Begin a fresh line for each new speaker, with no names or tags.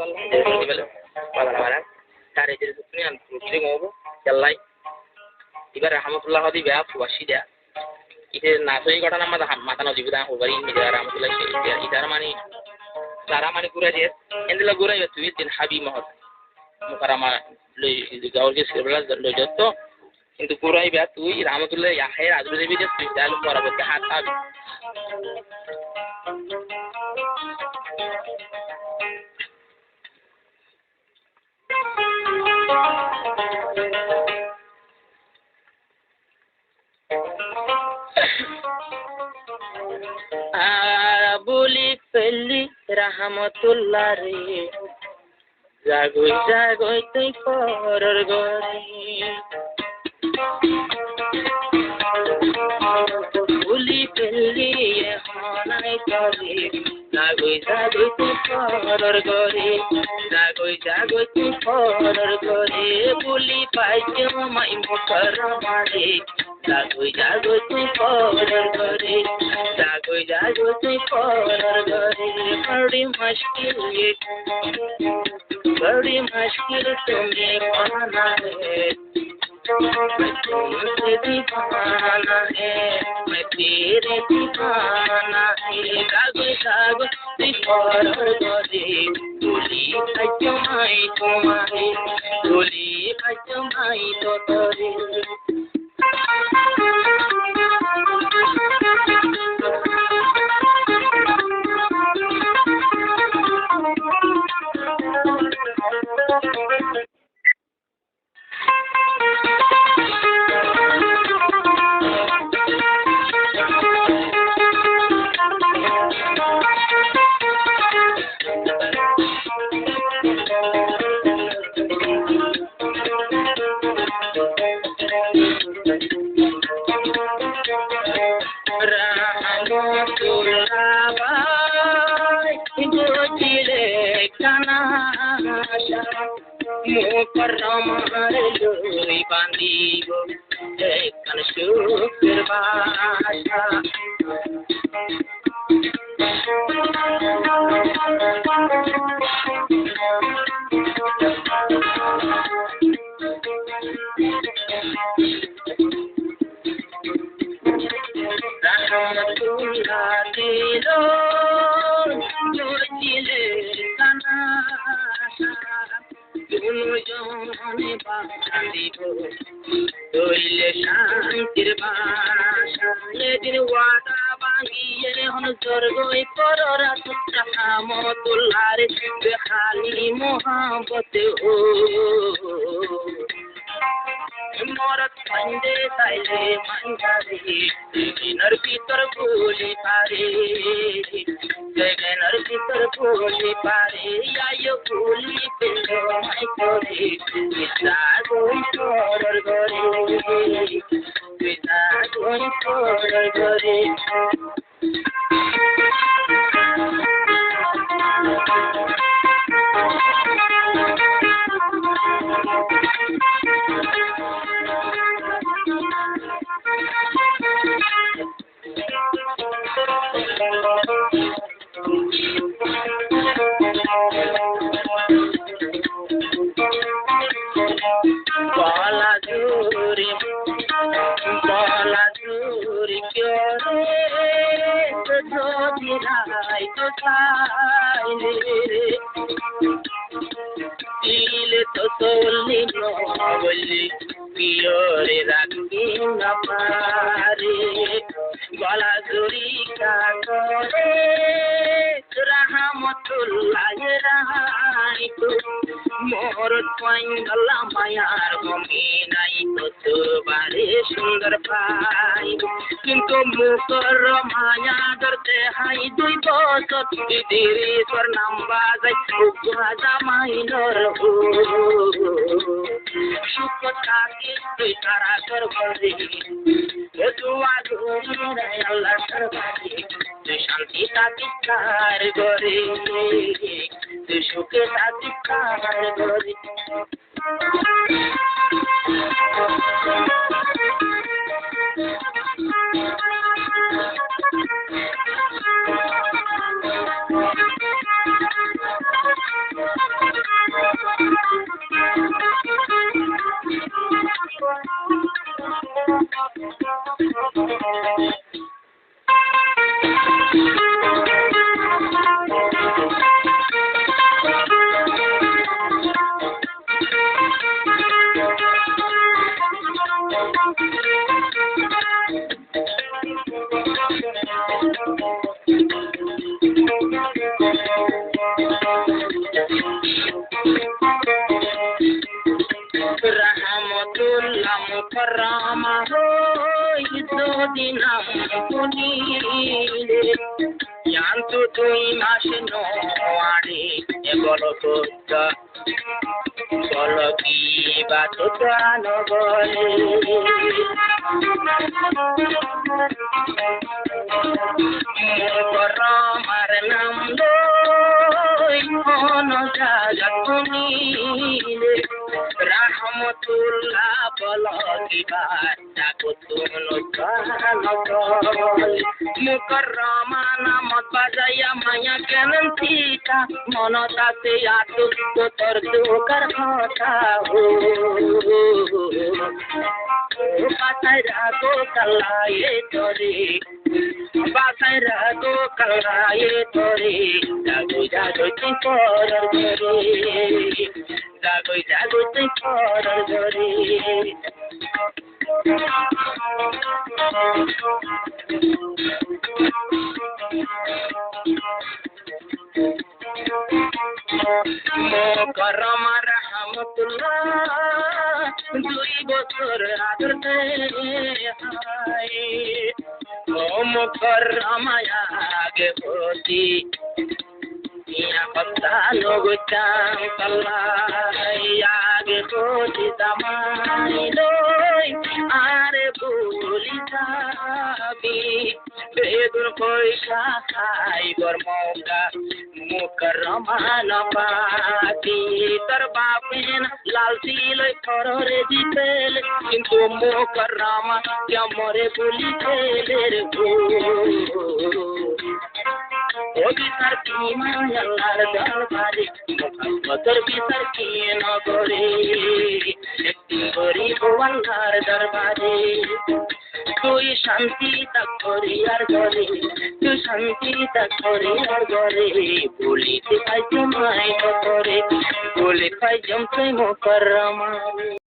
balla de bele bala bala tare de sukni an sukni ngobo jallai ibar rahmatullah hadi ba washida ite nasoi ঘটনা mata no jibudan ho bari mi rahmatullah idar mani sara mani gura je endila gura yo tuit din habi mahot mukarama le gaul ke sirbala lo jotto কিন্তু পুরাই বা তুই rahmatullah yahe azru devi je tuই dal পরবর্তী হাত পাবি বুলি পেলি rahmatullah re জাগই জাগই তুই পরর গরি বুলি পেলি হনাই তরে জাগই জাগই তুই পরর গরি জাগই জাগই তুই পরর গরি বুলি পাইছো মাই মুকররমা রে জাগই জাগই তুই পরর গরি জাগই জাগই তুই পরর গরি बड़ी मुश्किल तुम्हें पाना है मैं तुमसे दीवाना है मैं तेरे दीवाना है जागो जागो और गोरी बोली बचमाई तुम्हारी बोली बचमाई तो तोरी मुकर्रमा रे लोई बांधीबो एकन शुक्र बाशा rahmatullah dilo jojile kana तुम जाने बांधिबो तोइले शांतिर बाशा लेकिन वादा बांगिए हन स्वर्गई पररा rahmatullah रे बेखाली मोहब्बत हो মরত পাইলে তাইলে মানজারে জেগেনার ভিতর বলি পারে জেগেনার ভিতর বলি পারে আয়ো বলি পেলো মাই করে বিনা গই পরর গরে বিনা গই পরর গরে बालाजूरी क्यों रे तो दिलाई तो साइले रे दिल तो सोली नो बोली पियोरे रखी न पारे बालाजूरी का करे rahmatullah राई तो मोर पाइंगला मायार ममीनाई तो बारे सुंदर पाई किंतु मुकर माया करते हाई दुई बसत दिरी स्वर नाम बाजाई उगवाजा माइनर हो सुख थाके दुई तारा कर बरे दुआ घुमरे अल्लाह सरबारी तु शांति साधिकार गरे तु सुखे साधिकार गरे মুকররমা হই যদি নাম শুনিলে জানতো তুই মাস নোয়ারে বল তোটা বল কি বা তোটা নগরে মুকররমার নাম লই মন জাগা শুনিলে রাহমাতুল্লাহ বল কিবার ডাকো তুমি মুকররমা নামত বাজাইয়া মায়া কেমন থিতা মন তাতে আতুর তোর দুকার কথা বাসায় রাখো কালায়ে তোরে বাসায় রাখো কালায়ে তোরে জাগো জাগো তুই পরর ঘরে জাগো জাগো তুই পরর ঘরে মুকররমা রাহমাতুল্লাহ 2 বছর আদরতে হায় ও মুকররমা আগে হতি ইয়া পত্তা নগতাম পাল্লাই আগে হতি দামাই লই আরে বলি যাবি বেদুর পয়সা খাইবার মৌকা মুকররমা না পাতি তোর বাপেন লালচি লই ফররে দিতেল কিন্তু মুকররমা কেমরে বলি তেলের ও বিচার কি মায়ার দরবারে মোহাম্মদের বিচার কি নগরে একটি গরিব আল্লাহর দরবারে তুই শান্তি তা করি আর ঘরে তুই শান্তি তা করি আর ঘরে বলিতে পাই জমাই করে বলে পাই জমতে মুকররমা